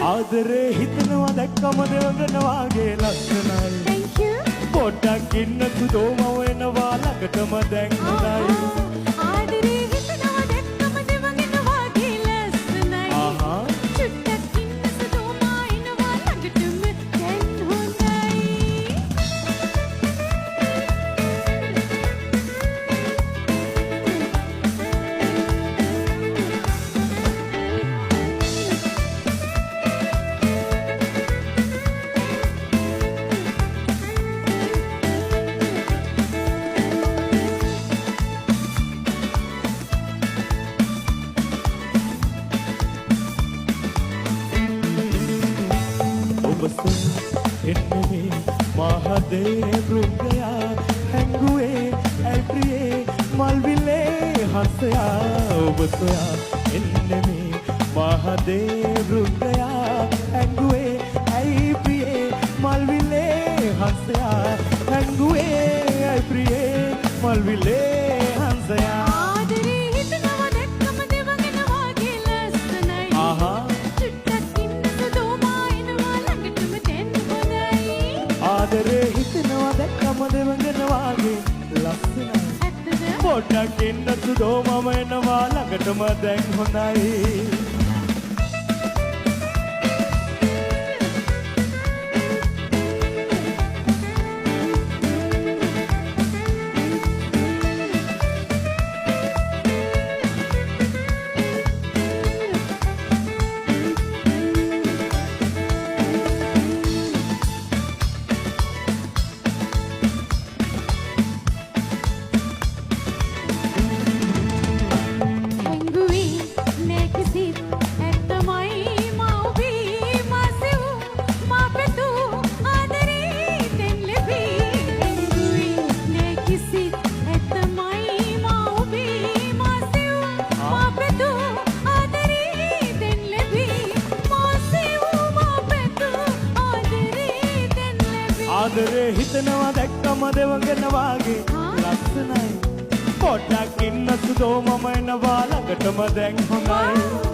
ආදරේ හිතනවා දැක්කම දෙවඟන වාගේ ලස්සනයි. Thank you. පොඩ්ඩක් ඉන්න සුදෝම වෙනවා ළඟටම දැන් හොඳයි. ආදරේ හිතනවා දැක්කම දෙවඟන වාගේ ලස්සනයි. චුට්ටක් ඉන්න සුදෝම එනවා ළඟටම දැන් හොඳයි. එන්නේ මහදේ වෘගයා හැංගුවේ ඇල්ප්‍රියේ මල්විලේ හසයා ඔබ සොයා එන්නේ මහදේ වෘගයා හැංගුවේ ඇල්ප්‍රියේ මල්විලේ හසයා හැංගුවේ ඇල්ප්‍රියේ මල්විලේ හසයා ආදරේ හිතනවා දැක්කම දෙවඟන වාගේ ලස්සනයි. ආදරේ හිතනවා දැක්කම දෙවඟන වාගේ ලස්සනයි. පොඩ්ඩක් ඉන්න සුදෝ මම එනවා ළඟටම දැන් හොඳයි. ආදරේ හිතනවා දැක්කම දෙවඟන වාගේ ලස්සනයි. පොඩ්ඩක් ඉන්න සුදෝ මම එනවා ළඟටම දැන් හොඳයි.